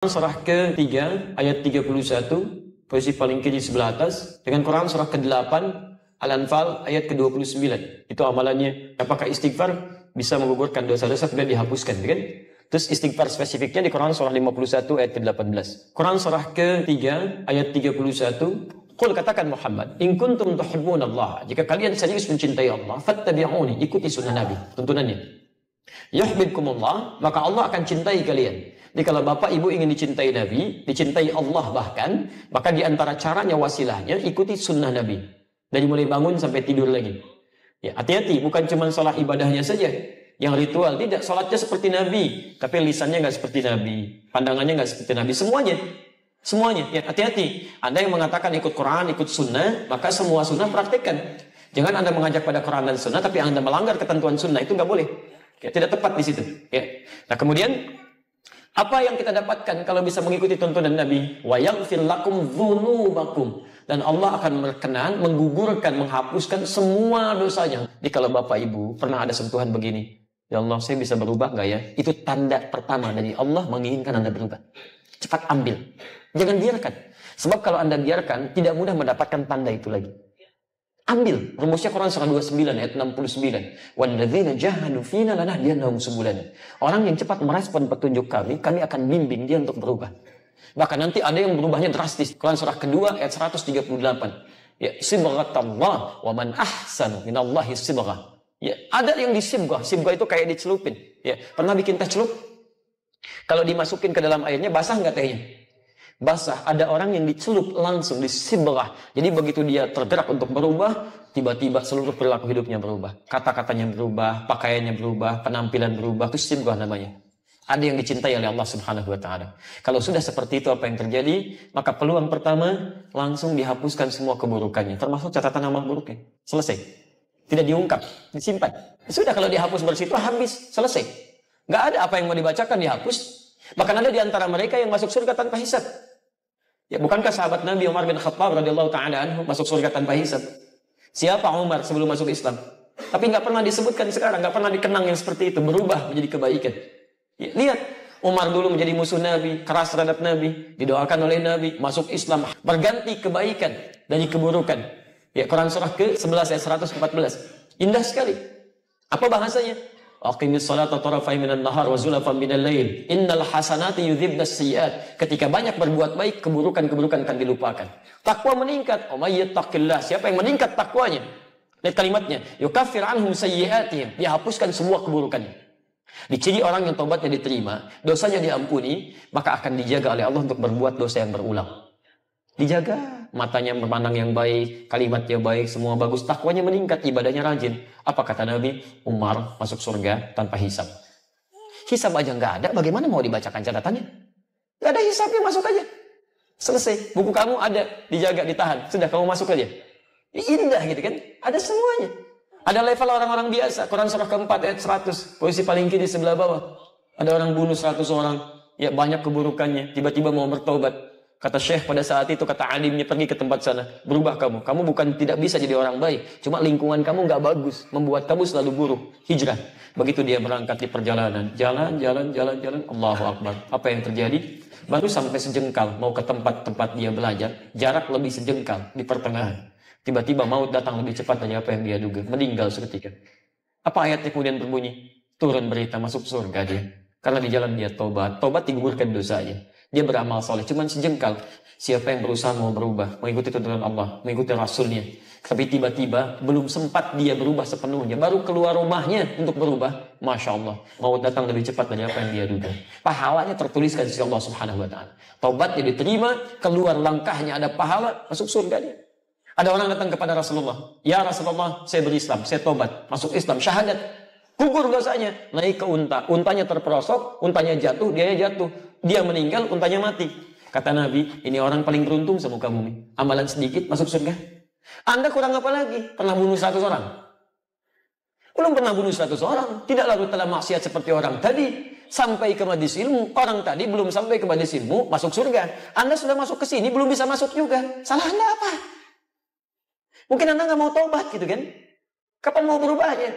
Surah ke-3 ayat 31 posisi paling kiri sebelah atas, dengan Quran surah ke-8 Al-Anfal ayat ke-29. Itu amalannya. Apakah istighfar bisa menggugurkan dosa-dosa kemudian dihapuskan, kan? Terus istighfar spesifiknya di Quran surah 51 ayat ke-18. Quran surah ke-3 ayat 31. Qul, katakan Muhammad, in kuntum tuhibbunallah, jika kalian serius mencintai Allah, fattabi'uni, ikuti sunnah Nabi, tuntunannya. Yuhibbukumullah, maka Allah akan cintai kalian. Jadi kalau bapak ibu ingin dicintai Nabi, dicintai Allah bahkan, maka di antara caranya, wasilahnya, ikuti sunnah Nabi. Dari mulai bangun sampai tidur lagi. Ya, hati-hati, bukan cuma sholat ibadahnya saja yang ritual, tidak. Sholatnya seperti Nabi, tapi lisannya nggak seperti Nabi, pandangannya nggak seperti Nabi, semuanya. Ya, hati-hati. Anda yang mengatakan ikut Quran, ikut sunnah, maka semua sunnah praktekkan. Jangan Anda mengajak pada Quran dan sunnah, tapi Anda melanggar ketentuan sunnah, itu nggak boleh. Ya, tidak tepat di situ. Ya. Nah, kemudian apa yang kita dapatkan kalau bisa mengikuti tuntunan Nabi? Wa yaghfir lakum dzunubakum, dan Allah akan berkenan menggugurkan, menghapuskan semua dosanya. Jadi kalau Bapak Ibu pernah ada sentuhan begini, ya Allah, saya bisa berubah nggak ya? Itu tanda pertama dari Allah menginginkan Anda berubah. Cepat ambil, jangan biarkan. Sebab kalau Anda biarkan, tidak mudah mendapatkan tanda itu lagi. Ambil. Rumusnya Quran surah 29 ayat 69. Walladzina jahadu fina lanahdiyannahum subulana. Orang yang cepat merespon petunjuk kami akan bimbing dia untuk berubah. Bahkan nanti ada yang berubahnya drastis. Quran surah kedua ayat 138. Ya, sibghatallah wa man ahsanu minallahi sibghah. Ya, ada yang disibghah. Sibghah itu kayak dicelupin. Ya, pernah bikin teh celup? Kalau dimasukin ke dalam airnya, basah nggak tehnya? Basah. Ada orang yang dicelup langsung, disibghah. Jadi begitu dia tergerak untuk berubah, tiba-tiba seluruh perilaku hidupnya berubah. Kata-katanya berubah, pakaiannya berubah, penampilan berubah. Itu sibghah namanya. Ada yang dicintai oleh Allah Subhanahu wa Ta'ala. Kalau sudah seperti itu, apa yang terjadi? Maka peluang pertama, langsung dihapuskan semua keburukannya, termasuk catatan amal buruknya. Selesai. Tidak diungkap, disimpan. Sudah, kalau dihapus bersih itu habis, selesai. Nggak ada apa yang mau dibacakan, dihapus. Bahkan ada di antara mereka yang masuk surga tanpa hisab. Ya, bukankah sahabat Nabi Umar bin Khattab radhiyallahu taala anhu masuk surga tanpa hisab? Siapa Umar sebelum masuk Islam? Tapi nggak pernah disebutkan sekarang, nggak pernah dikenang yang seperti itu, berubah menjadi kebaikan. Ya, lihat, Umar dulu menjadi musuh Nabi, keras terhadap Nabi, didoakan oleh Nabi, masuk Islam, berganti kebaikan dari keburukan. Ya, Quran surah ke-11 ayat 114. Indah sekali. Apa bahasanya? Aqimis salata tarafai minan nahar wa zulafan minal lail. Innal hasanati yudhibnas sayyi'at. Ketika banyak berbuat baik, keburukan-keburukan akan dilupakan. Takwa meningkat. O may yattaqillah. Siapa yang meningkat takwanya? Lihat kalimatnya. Yukaffir anhum sayyi'atihim. Dihapuskan semua keburukannya. Diciri orang yang taubatnya diterima, dosanya diampuni, maka akan dijaga oleh Allah untuk berbuat dosa yang berulang. Dijaga, matanya memandang yang baik, kalimatnya baik, semua bagus, takwanya meningkat, ibadahnya rajin. Apa kata Nabi? Umar masuk surga tanpa hisab. Hisab aja nggak ada, bagaimana mau dibacakan catatannya? Nggak ada hisabnya, masuk aja. Selesai, buku kamu ada, dijaga, ditahan. Sudah, kamu masuk aja. Indah gitu kan? Ada semuanya. Ada level orang-orang biasa. Quran surah keempat ayat 100, posisi paling kiri sebelah bawah. Ada orang bunuh 100 orang, ya banyak keburukannya, tiba-tiba mau bertobat. Kata Syekh pada saat itu, kata alimnya, pergi ke tempat sana, berubah kamu. Kamu bukan tidak bisa jadi orang baik, cuma lingkungan kamu nggak bagus, membuat kamu selalu buruk. Hijrah. Begitu dia berangkat di perjalanan, jalan, Allahu Akbar. Apa yang terjadi? Baru sampai sejengkal, mau ke tempat-tempat dia belajar, jarak lebih sejengkal di pertengahan. Tiba-tiba maut datang lebih cepat dari apa yang dia duga, meninggal seketika. Apa ayatnya kemudian berbunyi? Turun berita, masuk surga dia. Karena di jalan dia tobat digugurkan dosanya. Dia beramal soleh, cuman sejengkal. Siapa yang berusaha mau berubah, mengikuti tuntunan Allah, mengikuti Rasulnya, tapi tiba-tiba belum sempat dia berubah sepenuhnya, baru keluar rumahnya untuk berubah, Masya Allah, mau datang lebih cepat dari apa yang dia duga. Pahalanya tertuliskan di sisi Allah Subhanahu Wa Taala. Taubatnya diterima, keluar langkahnya ada pahala, masuk surga dia. Ada orang datang kepada Rasulullah, ya Rasulullah, saya berislam, saya tobat, masuk Islam, syahadat. Gugur dosanya, naik ke unta, untanya terperosok, untanya jatuh, dia jatuh, dia meninggal, untanya mati. Kata Nabi, ini orang paling beruntung semuka bumi. Amalan sedikit masuk surga. Anda kurang apa lagi? Pernah bunuh 100 orang? Belum pernah bunuh 100 orang. Tidak lalu telah maksiat seperti orang tadi. Sampai ke majelis ilmu, orang tadi belum sampai ke majelis ilmu, masuk surga. Anda sudah masuk ke sini, belum bisa masuk juga. Salah Anda apa? Mungkin Anda nggak mau taubat gitu kan? Kapan mau berubahnya?